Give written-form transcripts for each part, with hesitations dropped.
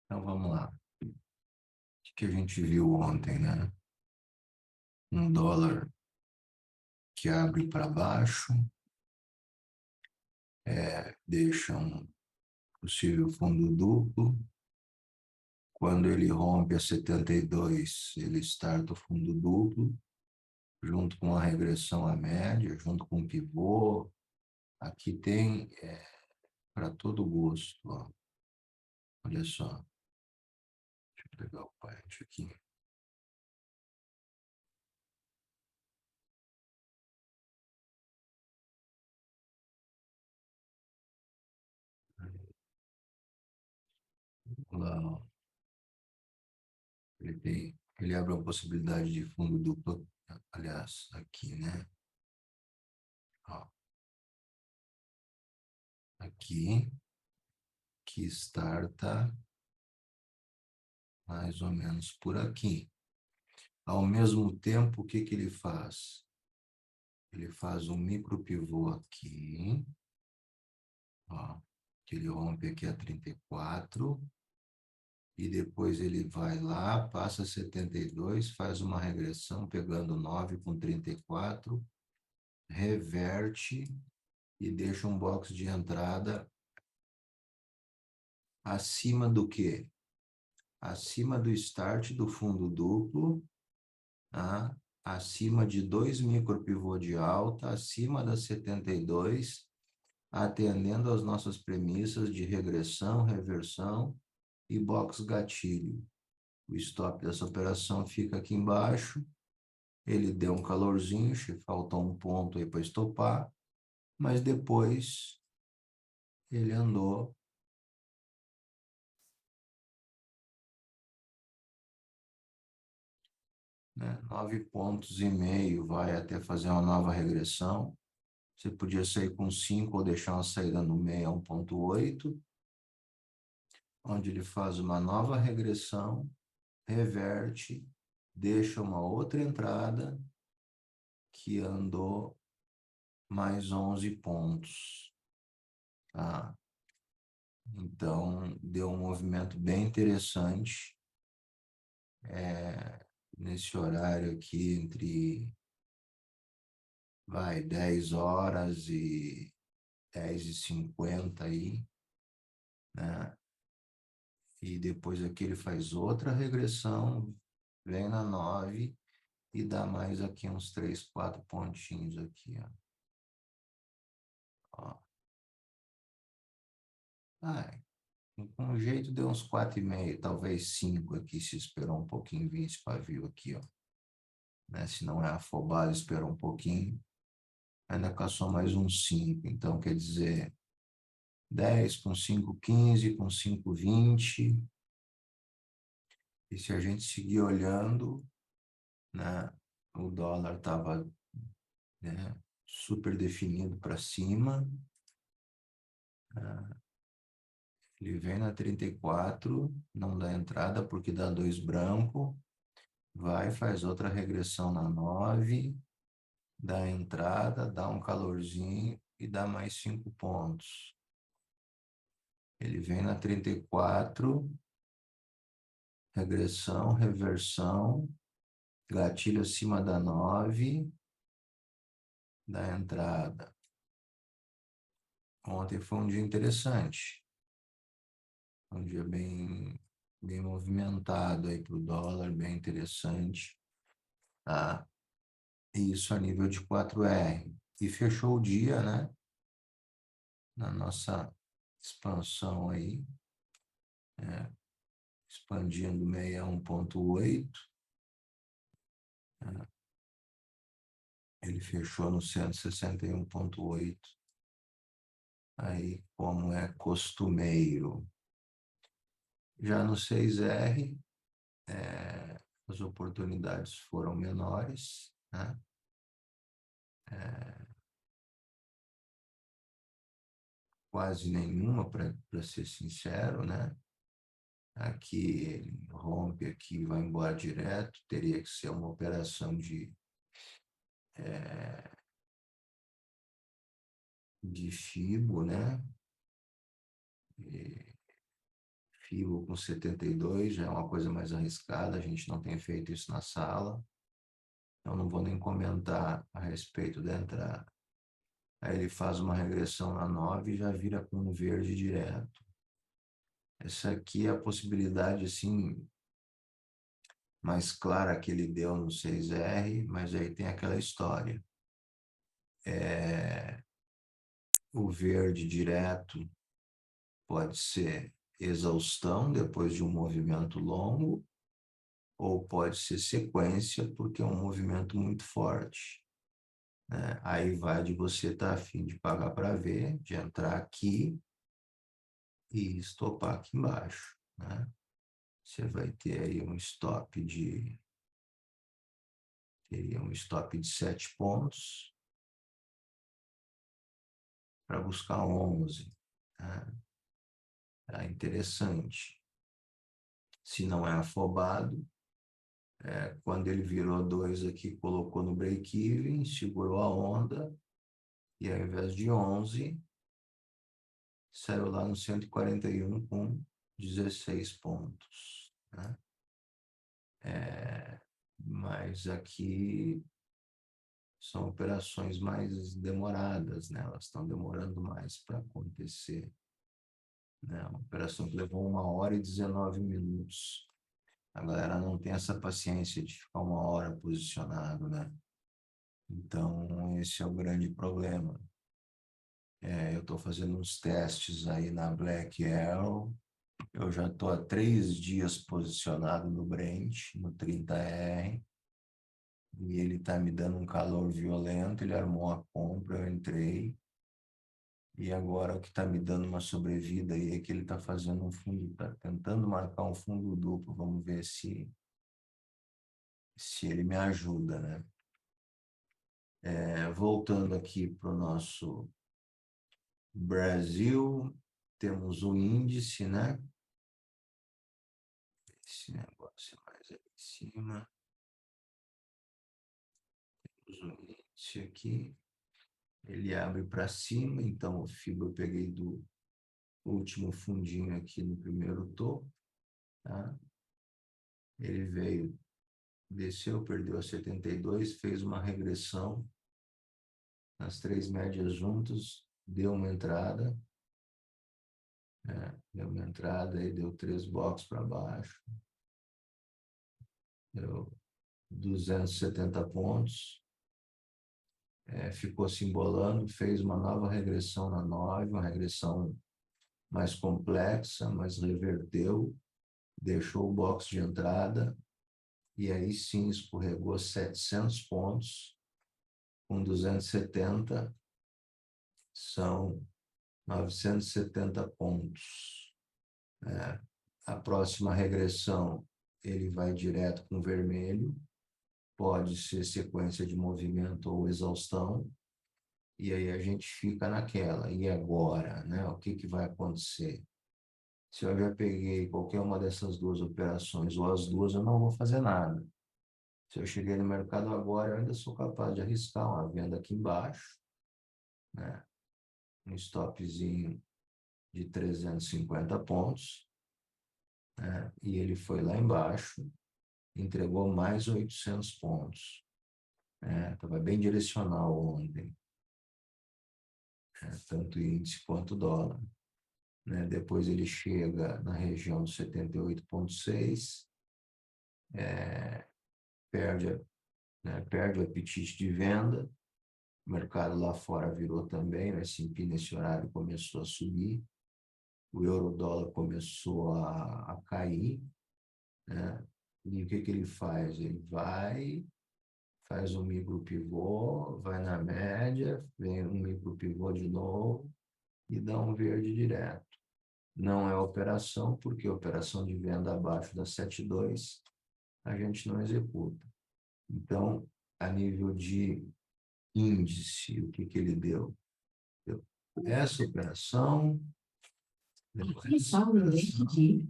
Então vamos lá. O que a gente viu ontem, né? Um dólar que abre para baixo, deixa um possível fundo duplo. Quando ele rompe a 72, ele starta o fundo duplo, junto com a regressão à média, junto com o pivô. Aqui tem para todo gosto. Ó. Olha só. Deixa eu pegar o parte aqui. Lá, ele abre uma possibilidade de fundo duplo, aliás, aqui, né? Ó, aqui, que starta mais ou menos por aqui. Ao mesmo tempo, o que que ele faz? Ele faz um micro pivô aqui, ó, que ele rompe aqui a 34, e depois ele vai lá, passa 72, faz uma regressão, pegando 9 com 34, reverte e deixa um box de entrada acima do quê? Acima do start do fundo duplo, tá? Acima de 2 micropivô de alta, acima da 72, atendendo às nossas premissas de regressão, reversão e box gatilho. O stop dessa operação fica aqui embaixo. Ele deu um calorzinho, faltou um ponto aí para estopar, mas depois ele andou, né, 9,5 pontos, vai até fazer uma nova regressão. Você podia sair com 5 ou deixar uma saída no meio a 1,8, onde ele faz uma nova regressão, reverte, deixa uma outra entrada que andou mais 11 pontos. Tá? Então, deu um movimento bem interessante nesse horário aqui entre 10 horas e 10h50 aí, né? E depois aqui ele faz outra regressão, vem na 9 e dá mais aqui uns 3, 4 pontinhos aqui, ó. Ó. Com um jeito deu uns 4,5, talvez 5 aqui, se esperou um pouquinho vir esse pavio aqui, ó. Né? Se não é afobado, esperou um pouquinho, ainda caçou mais uns 5. Então, quer dizer, 10 com 5,15, com 5,20. E se a gente seguir olhando, né, o dólar estava, né, super definido para cima. Ele vem na 34, não dá entrada porque dá 2 branco, vai, faz outra regressão na 9, dá entrada, dá um calorzinho e dá mais 5 pontos. Ele vem na 34, regressão, reversão, gatilho acima da 9, da entrada. Ontem foi um dia interessante, um dia bem movimentado aí para o dólar, bem interessante, tá? Isso a nível de 4R. E fechou o dia, né? Na nossa expansão aí, expandindo 61,8. Ele fechou no 161,8. Aí, como é costumeiro. Já no 6R, as oportunidades foram menores, né? Quase nenhuma, para ser sincero, né? Aqui ele rompe aqui, vai embora direto, teria que ser uma operação de FIBO, né? E FIBO com 72 já é uma coisa mais arriscada, a gente não tem feito isso na sala. Eu não vou nem comentar a respeito da entrada. Aí ele faz uma regressão na 9 e já vira com um verde direto. Essa aqui é a possibilidade, assim, mais clara que ele deu no 6R, mas aí tem aquela história. O verde direto pode ser exaustão depois de um movimento longo, ou pode ser sequência, porque é um movimento muito forte, né? Aí vai de você estar a fim de pagar para ver, de entrar aqui e estopar aqui embaixo, né? Você vai ter aí teria um stop de 7 pontos para buscar 11, né? É interessante. Se não é afobado, quando ele virou 2 aqui, colocou no break-even, segurou a onda, e ao invés de 11, saiu lá no 141 com 16 pontos, né? Mas aqui são operações mais demoradas, né? Elas estão demorando mais para acontecer, né? Uma operação que levou 1 hora e 19 minutos. A galera não tem essa paciência de ficar 1 hora posicionado, né? Então, esse é o grande problema. Eu estou fazendo uns testes aí na Black Arrow. Eu já estou há 3 dias posicionado no Brent, no 30R, e ele está me dando um calor violento. Ele armou a compra, eu entrei, e agora o que está me dando uma sobrevida aí é que ele está fazendo um fundo, está tentando marcar um fundo duplo. Vamos ver se ele me ajuda, né? Voltando aqui para o nosso Brasil, temos o índice, né? Esse negócio mais ali em cima. Temos o índice aqui. Ele abre para cima, então o FIBO eu peguei do último fundinho aqui no primeiro topo, tá? Ele veio, desceu, perdeu a 72, fez uma regressão nas 3 médias juntas, deu uma entrada, deu uma entrada e deu 3 blocos para baixo, deu 270 pontos, ficou se embolando, fez uma nova regressão na 9, uma regressão mais complexa, mas reverteu, deixou o box de entrada, e aí sim escorregou 700 pontos, com 270 são 970 pontos. A próxima regressão, ele vai direto com vermelho, pode ser sequência de movimento ou exaustão, e aí a gente fica naquela, e agora, né? O que vai acontecer? Se eu já peguei qualquer uma dessas 2 operações, ou as 2, eu não vou fazer nada. Se eu cheguei no mercado agora, eu ainda sou capaz de arriscar uma venda aqui embaixo, né? Um stopzinho de 350 pontos, né? E ele foi lá embaixo, entregou mais 800 pontos. Estava bem direcional ontem, tanto índice quanto dólar. Depois ele chega na região de 78,6, perde o apetite de venda. O mercado lá fora virou também, o S&P nesse horário começou a subir, o euro-dólar começou a cair, né? E o que ele faz? Ele faz um micro pivô, vai na média, vem um micro pivô de novo e dá um verde direto. Não é operação, porque operação de venda abaixo da 7,2 a gente não executa. Então, a nível de índice, o que ele deu? Essa operação, Aqui está o lembrete de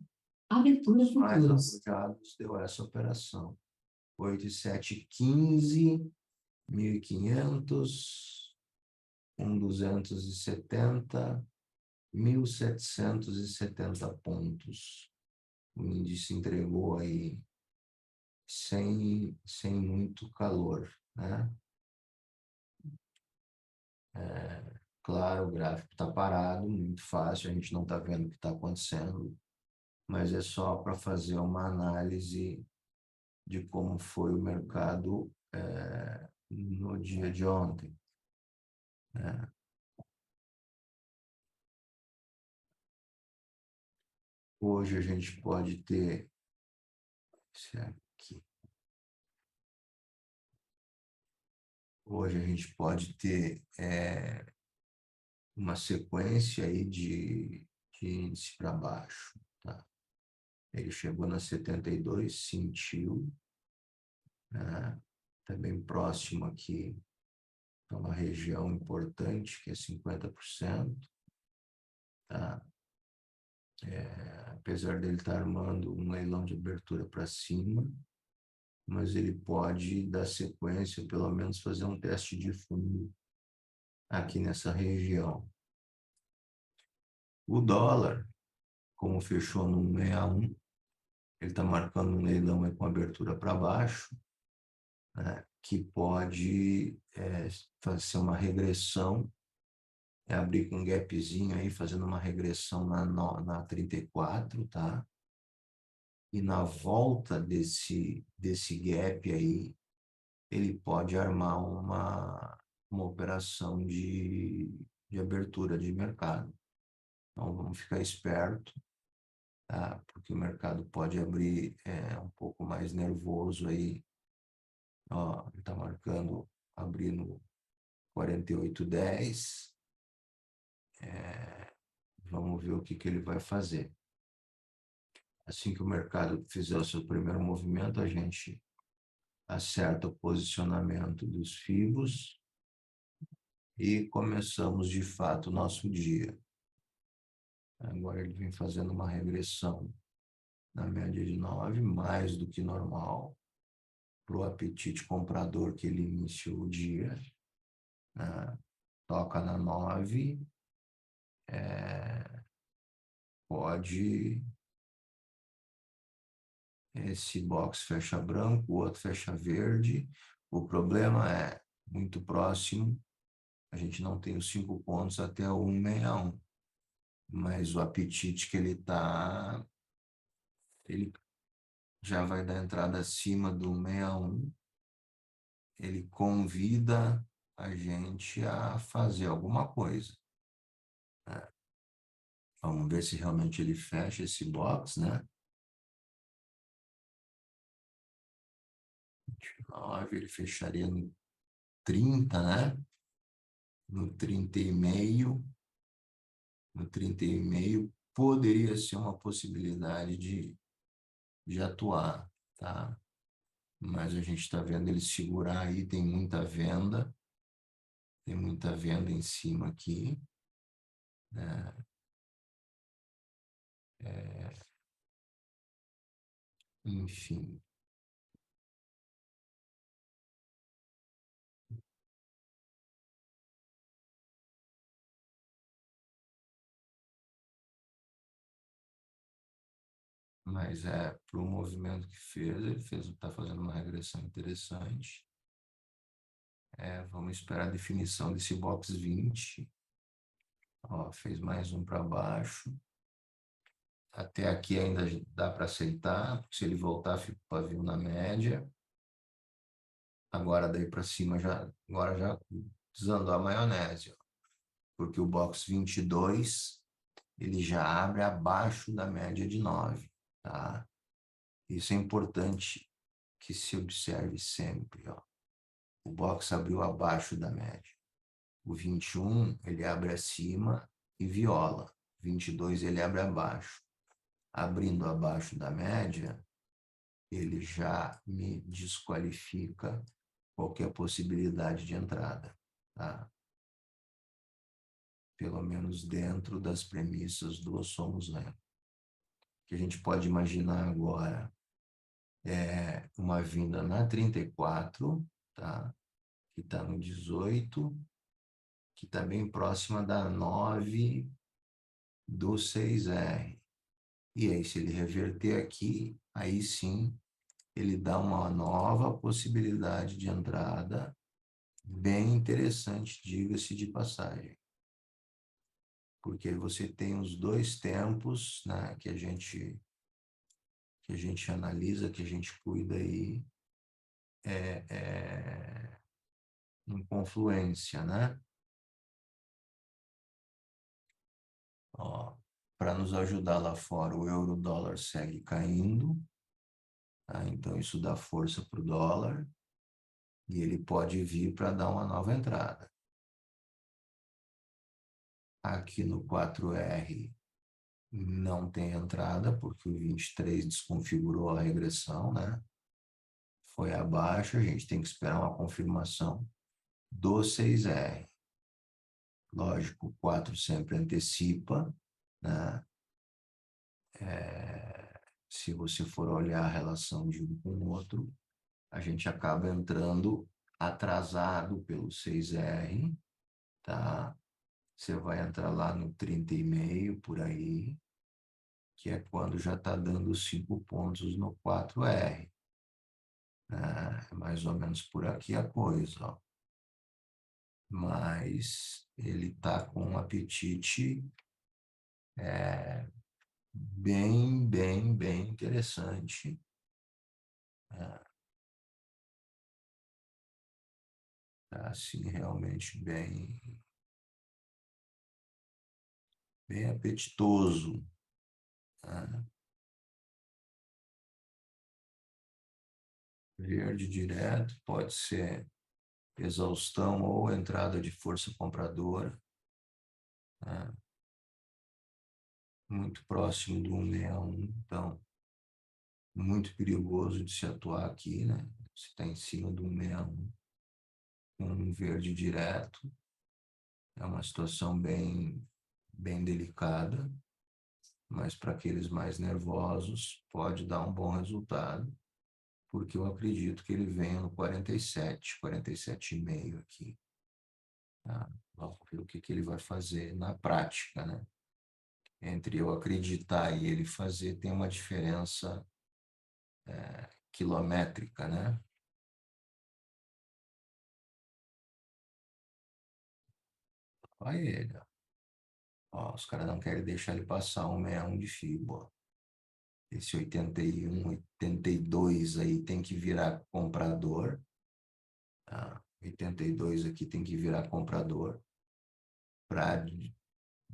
abertura mais futuros. apoiados, deu essa operação. 8,715, 1.500, 1,270, 1.770 pontos. O índice entregou aí sem muito calor, né? Claro, o gráfico está parado, muito fácil, a gente não está vendo o que está acontecendo, mas é só para fazer uma análise de como foi o mercado no dia de ontem, né? Hoje a gente pode ter esse aqui. Hoje a gente pode ter uma sequência aí de índice para baixo, tá? Ele chegou na 72, sentiu, né? Tá bem próximo aqui a uma região importante, que é 50%, tá? Apesar dele estar armando um leilão de abertura para cima, mas ele pode dar sequência, pelo menos fazer um teste de fundo aqui nessa região. O dólar, como fechou no 1,61, ele está marcando um leilão aí com abertura para baixo, né, que pode fazer uma regressão, abrir com um gapzinho aí, fazendo uma regressão na 34, tá? E na volta desse gap aí, ele pode armar uma operação de abertura de mercado. Então, vamos ficar esperto, tá? Porque o mercado pode abrir um pouco mais nervoso aí. Ó, ele está marcando, abrindo 48,10. Vamos ver o que ele vai fazer. Assim que o mercado fizer o seu primeiro movimento, a gente acerta o posicionamento dos FIBOS e começamos de fato o nosso dia. Agora ele vem fazendo uma regressão na média de 9, mais do que normal, para o apetite comprador que ele iniciou o dia, né? Toca na 9, pode, esse box fecha branco, o outro fecha verde. O problema é muito próximo, a gente não tem os 5 pontos até o 161, mas o apetite que ele está, ele já vai dar entrada acima do 161, ele convida a gente a fazer alguma coisa, né? Vamos ver se realmente ele fecha esse box, né? 9, ele fecharia no 30, né? No 30,5. No 30,5 poderia ser uma possibilidade de atuar, tá? Mas a gente está vendo ele segurar aí, tem muita venda em cima aqui, né? Enfim. Mas para o movimento que fez, está fazendo uma regressão interessante. Vamos esperar a definição desse box 20. Ó, fez mais um para baixo. Até aqui ainda dá para aceitar, porque se ele voltar, fica o pavio na média. Agora daí para cima agora já desandou a maionese, ó, porque o box 22 ele já abre abaixo da média de 9, tá? Isso é importante que se observe sempre, ó. O box abriu abaixo da média. O 21 ele abre acima e viola. 22 ele abre abaixo. Abrindo abaixo da média, ele já me desqualifica qualquer possibilidade de entrada, tá? Pelo menos dentro das premissas do Somos Lendo. O que a gente pode imaginar agora é uma vinda na 34, tá? Que está no 18, que está bem próxima da 9, do 6R. E aí, se ele reverter aqui, aí sim, ele dá uma nova possibilidade de entrada, bem interessante, diga-se de passagem. Porque você tem os dois tempos, né, que a gente analisa, que a gente cuida aí, em confluência, né? Para nos ajudar lá fora, o euro-dólar segue caindo, tá? Então isso dá força para o dólar e ele pode vir para dar uma nova entrada. Aqui no 4R não tem entrada, porque o 23 desconfigurou a regressão, né? Foi abaixo, a gente tem que esperar uma confirmação do 6R. Lógico, o 4 sempre antecipa, né? Se você for olhar a relação de um com o outro, a gente acaba entrando atrasado pelo 6R, tá? Você vai entrar lá no 30,5 por aí, que é quando já está dando 5 pontos no 4R. É mais ou menos por aqui a coisa, ó. Mas ele está com um apetite bem interessante. Tá assim, realmente bem apetitoso, né? Verde direto pode ser exaustão ou entrada de força compradora, né? Muito próximo do 161, então muito perigoso de se atuar aqui, né? Se está em cima do 161, um verde direto, é uma situação bem delicada, mas para aqueles mais nervosos pode dar um bom resultado, porque eu acredito que ele venha no 47, 47,5 aqui. Tá? Vamos ver o que ele vai fazer na prática, né? Entre eu acreditar e ele fazer, tem uma diferença quilométrica, né? Olha ele, ó. Ó, os caras não querem deixar ele passar 161 de FIBO. Esse 81, 82 aí tem que virar comprador. Tá? 82 aqui tem que virar comprador para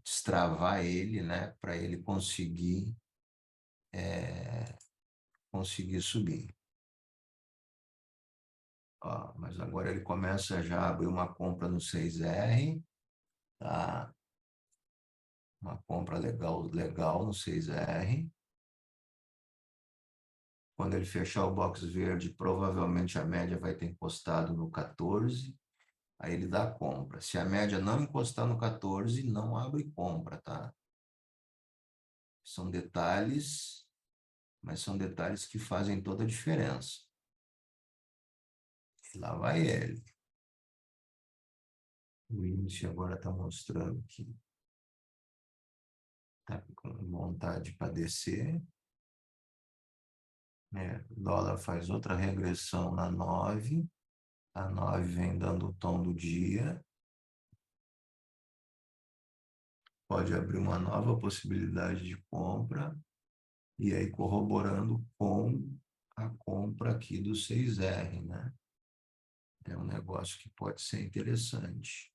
destravar ele, né? Para ele conseguir subir. Ó, mas agora ele começa já a abrir uma compra no 6R, tá? Uma compra legal no 6R. Quando ele fechar o box verde, provavelmente a média vai ter encostado no 14, aí ele dá compra. Se a média não encostar no 14, não abre compra, tá? São detalhes, mas são detalhes que fazem toda a diferença. E lá vai ele. O índice agora está mostrando que está com vontade para descer. O dólar faz outra regressão na 9. A 9 vem dando o tom do dia. Pode abrir uma nova possibilidade de compra. E aí corroborando com a compra aqui do 6R, né? É um negócio que pode ser interessante.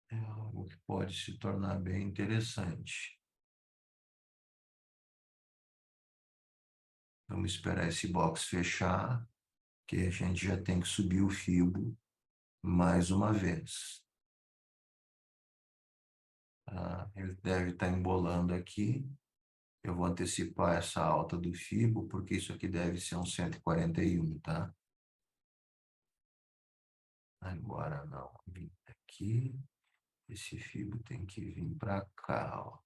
É algo que pode se tornar bem interessante. Vamos esperar esse box fechar, que a gente já tem que subir o FIBO mais uma vez. Ele deve estar embolando aqui. Eu vou antecipar essa alta do FIBO, porque isso aqui deve ser um 141, tá? Agora não. Vim aqui. Esse FIBO tem que vir para cá, ó.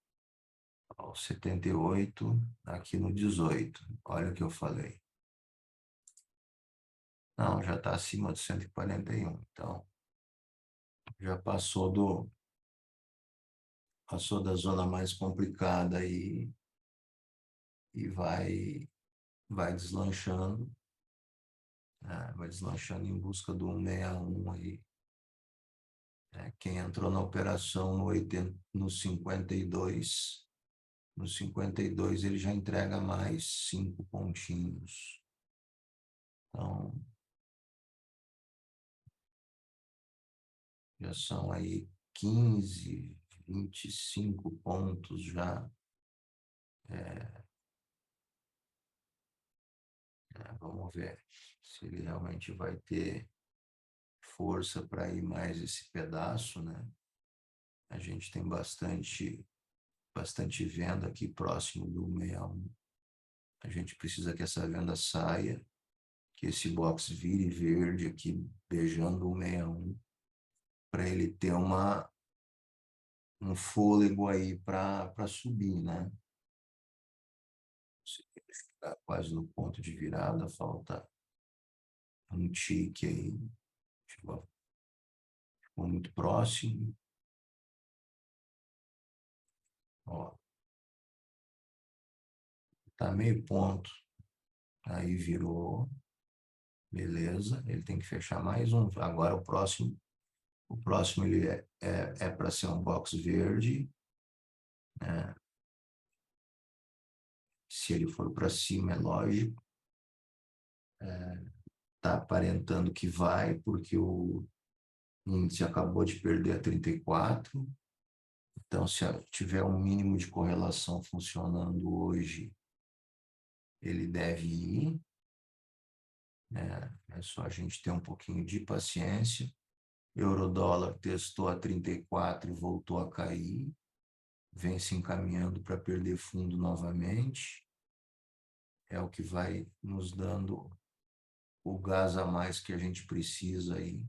Ó, 78, aqui no 18. Olha o que eu falei. Não, já está acima de 141. Então, já passou da zona mais complicada aí e vai deslanchando, né? Vai deslanchando em busca do 161 aí. Quem entrou na operação no 52, no 52 ele já entrega mais 5 pontinhos. Então, já são aí 15, 25 pontos já. Vamos ver se ele realmente vai ter força para ir mais esse pedaço, né? A gente tem bastante venda aqui próximo do 61. A gente precisa que essa venda saia, que esse box vire verde aqui, beijando o 61, para ele ter um fôlego aí para subir, né? Está quase no ponto de virada, falta um tique aí, ficou muito próximo. Ó, tá meio ponto, aí virou, beleza, ele tem que fechar mais um. Agora o próximo ele é para ser um box verde, né? Se ele for para cima, é lógico, tá aparentando que vai, porque o índice acabou de perder a 34. Então, se tiver um mínimo de correlação funcionando hoje, ele deve ir, né? É só a gente ter um pouquinho de paciência. Eurodólar testou a 34 e voltou a cair, vem se encaminhando para perder fundo novamente. É o que vai nos dando o gás a mais que a gente precisa aí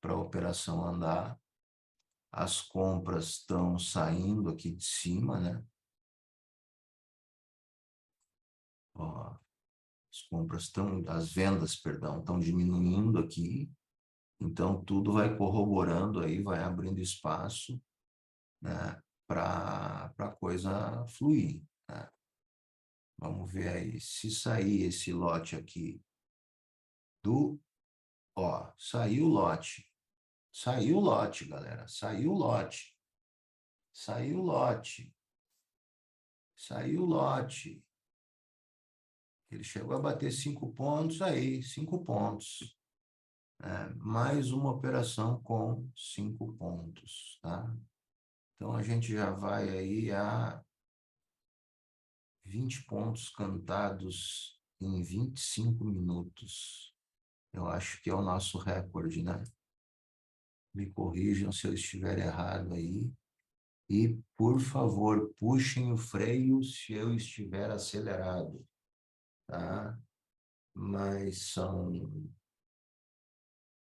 para a operação andar. As compras estão saindo aqui de cima, né? Ó, as vendas, perdão, estão diminuindo aqui. Então, tudo vai corroborando aí, vai abrindo espaço, né, para a coisa fluir, né? Vamos ver aí, se sair esse lote aqui saiu o lote, galera, saiu o lote, saiu o lote. Ele chegou a bater 5 pontos aí, 5 pontos. Mais uma operação com 5 pontos, tá? Então, a gente já vai aí a 20 pontos cantados em 25 minutos. Eu acho que é o nosso recorde, né? Me corrijam se eu estiver errado aí. E, por favor, puxem o freio se eu estiver acelerado, tá? Mas são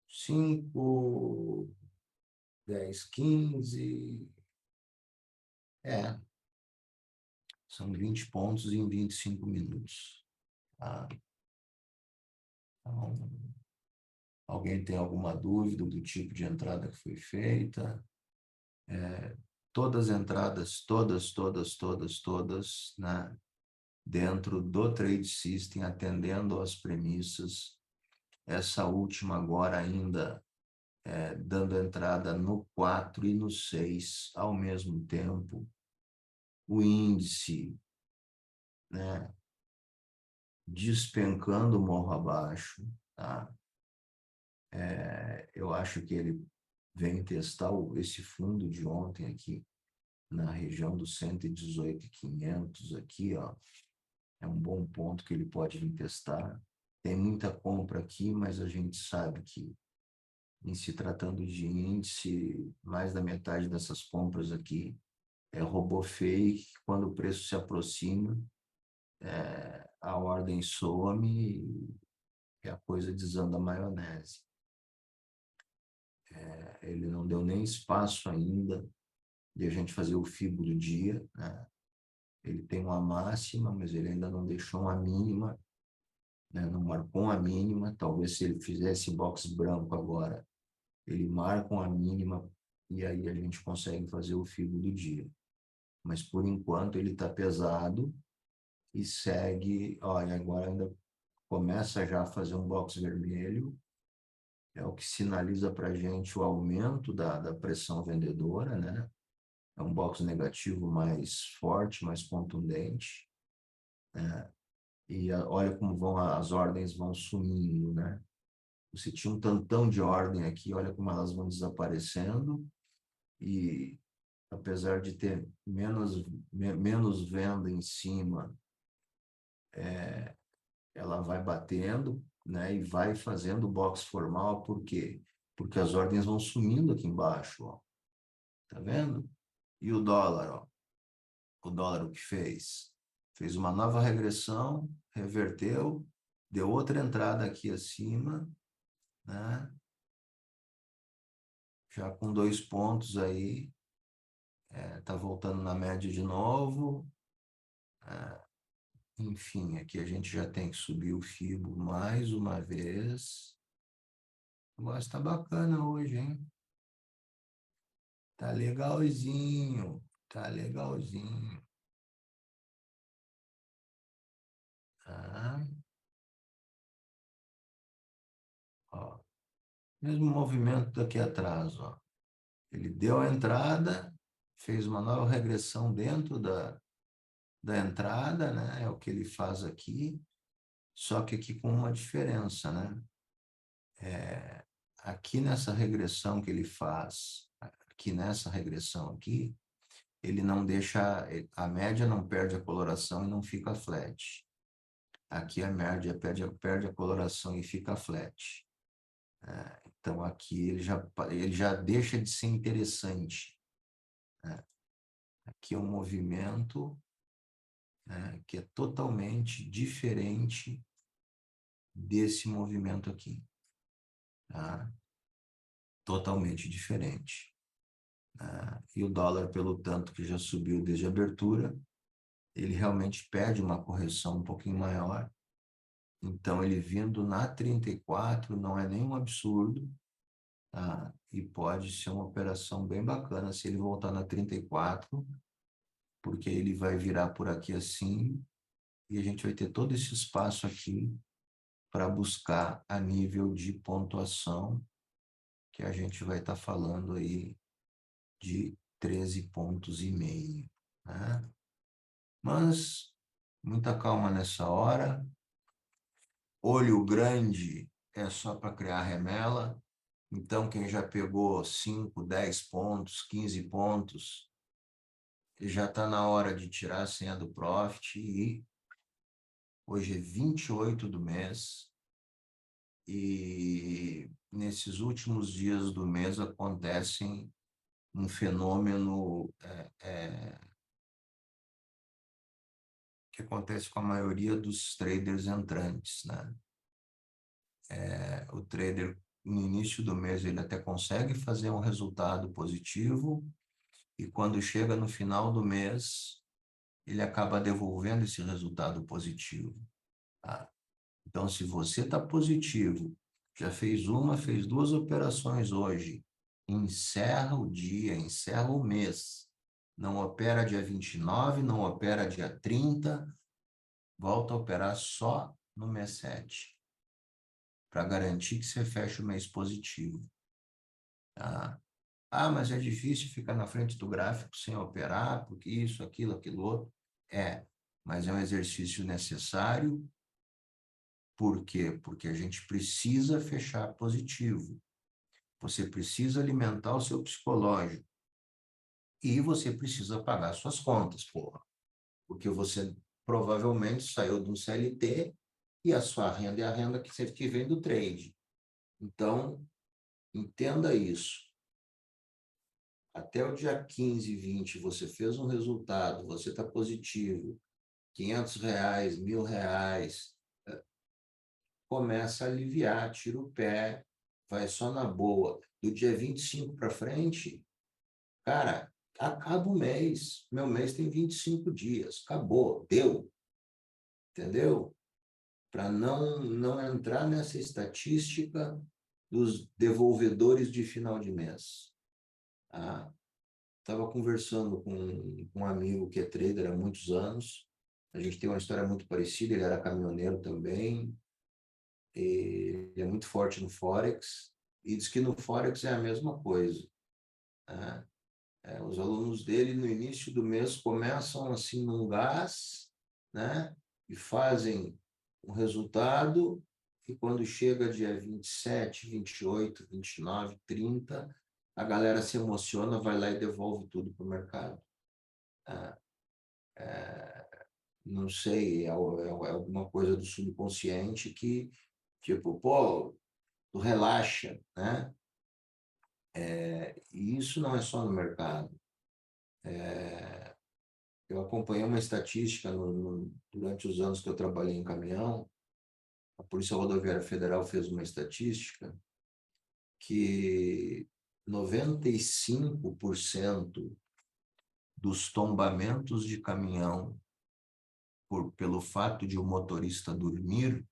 5, 10, 15. São 20 pontos em 25 minutos. Tá? Então, alguém tem alguma dúvida do tipo de entrada que foi feita? Todas as entradas, todas, né? Dentro do Trade System, atendendo às premissas. Essa última agora ainda dando entrada no 4 e no 6 ao mesmo tempo. O índice, né, despencando morro abaixo, tá? Eu acho que ele vem testar esse fundo de ontem aqui, na região dos 118.500 aqui, ó. É um bom ponto que ele pode vir testar. Tem muita compra aqui, mas a gente sabe que, em se tratando de índice, mais da metade dessas compras aqui é robô fake. Quando o preço se aproxima, a ordem some e a coisa desanda a maionese. Ele não deu nem espaço ainda de a gente fazer o FIBO do dia, né? Ele tem uma máxima, mas ele ainda não deixou uma mínima, né? Não marcou uma mínima. Talvez se ele fizesse box branco agora, ele marca uma mínima e aí a gente consegue fazer o FIBO do dia. Mas, por enquanto, ele está pesado e segue... Olha, agora ainda começa já a fazer um box vermelho, é o que sinaliza para a gente o aumento da pressão vendedora, né? É um box negativo mais forte, mais contundente, né? E olha como as ordens vão sumindo, né? Você tinha um tantão de ordem aqui, olha como elas vão desaparecendo e apesar de ter menos venda em cima, ela vai batendo, né, e vai fazendo o box formal, por quê? Porque as ordens vão sumindo aqui embaixo, ó. Tá vendo? E o dólar, ó. O dólar o que fez? Fez uma nova regressão, reverteu, deu outra entrada aqui acima, né? Já com 2 pontos aí, tá voltando na média de novo. Enfim, aqui a gente já tem que subir o FIBO mais uma vez. O negócio tá bacana hoje, hein? Tá legalzinho, tá legalzinho. Tá? Ó, mesmo movimento daqui atrás, ó. Ele deu a entrada, fez uma nova regressão dentro da entrada, né? É o que ele faz aqui, só que aqui com uma diferença, né? Aqui nessa regressão que ele faz, aqui nessa regressão aqui, ele não deixa, a média não perde a coloração e não fica flat. Aqui a média perde a coloração e fica flat. Então aqui ele já deixa de ser interessante. Aqui é um movimento, né, que é totalmente diferente desse movimento aqui. Tá? Totalmente diferente. E o dólar, pelo tanto que já subiu desde a abertura, ele realmente pede uma correção um pouquinho maior. Então, ele vindo na 34 não é nenhum absurdo, tá? E pode ser uma operação bem bacana se ele voltar na 34, porque ele vai virar por aqui assim, e a gente vai ter todo esse espaço aqui para buscar a nível de pontuação, que a gente vai estar falando aí de 13,5 pontos, né? Mas muita calma nessa hora. Olho grande é só para criar remela. Então, quem já pegou 5, 10 pontos, 15 pontos, já está na hora de tirar a senha do Profit. E hoje é 28 do mês. E nesses últimos dias do mês acontecem um fenômeno que acontece com a maioria dos traders entrantes, né? O trader, no início do mês, ele até consegue fazer um resultado positivo e quando chega no final do mês, ele acaba devolvendo esse resultado positivo. Tá? Então, se você está positivo, já fez 2 operações hoje, encerra o dia, encerra o mês, não opera dia 29, não opera dia 30, volta a operar só no mês 7, para garantir que você feche o mês positivo. Tá? Ah, mas é difícil ficar na frente do gráfico sem operar, porque isso, aquilo outro. Mas é um exercício necessário. Por quê? Porque a gente precisa fechar positivo. Você precisa alimentar o seu psicológico. E você precisa pagar suas contas, porra. Porque você provavelmente saiu de um CLT e a sua renda é a renda que vem do trade. Então, entenda isso. Até o dia 15, 20, você fez um resultado, você está positivo, R$ 500, R$ 1.000, começa a aliviar, tira o pé, vai só na boa. Do dia 25 para frente, cara, acaba o mês. Meu mês tem 25 dias. Acabou, deu. Entendeu? Para não entrar nessa estatística dos devolvedores de final de mês. Tá? Estava conversando com um amigo que é trader há muitos anos. A gente tem uma história muito parecida. Ele era caminhoneiro também. Ele é muito forte no Forex. E diz que no Forex é a mesma coisa. Né? Os alunos dele, no início do mês, começam assim num gás, né? E fazem um resultado. E quando chega dia 27, 28, 29, 30, a galera se emociona, vai lá e devolve tudo para o mercado. Não sei, é alguma coisa do subconsciente que, tipo, pô, tu relaxa, né? E isso não é só no mercado. Eu acompanhei uma estatística durante os anos que eu trabalhei em caminhão. A Polícia Rodoviária Federal fez uma estatística que 95% dos tombamentos de caminhão pelo fato de o motorista dormir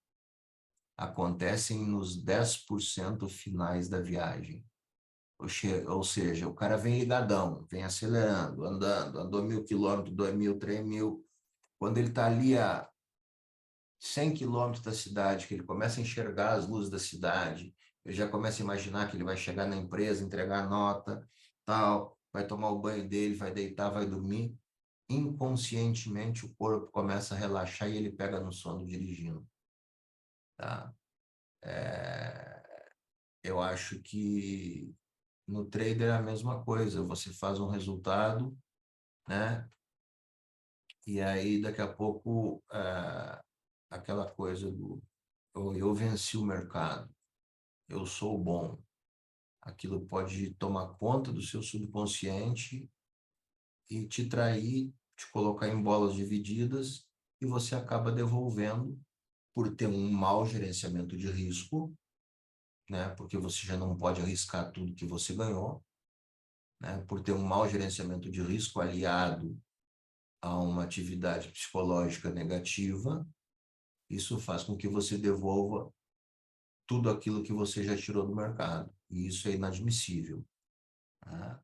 acontecem nos 10% finais da viagem. Ou seja, o cara vem ligadão, vem acelerando, andando, andou 1.000 quilômetros, 2.000, 3.000. Quando ele está ali a 100 quilômetros da cidade, que ele começa a enxergar as luzes da cidade, ele já começa a imaginar que ele vai chegar na empresa, entregar a nota, tal, vai tomar o banho dele, vai deitar, vai dormir. Inconscientemente, o corpo começa a relaxar e ele pega no sono dirigindo. Tá? Eu acho que no trader é a mesma coisa. Você faz um resultado, né? E aí, daqui a pouco, aquela coisa do eu venci o mercado, eu sou bom. Aquilo pode tomar conta do seu subconsciente e te trair, te colocar em bolas divididas e você acaba devolvendo por ter um mau gerenciamento de risco, né? Porque você já não pode arriscar tudo que você ganhou, né? Por ter um mau gerenciamento de risco aliado a uma atividade psicológica negativa, isso faz com que você devolva tudo aquilo que você já tirou do mercado. E isso é inadmissível. Tá?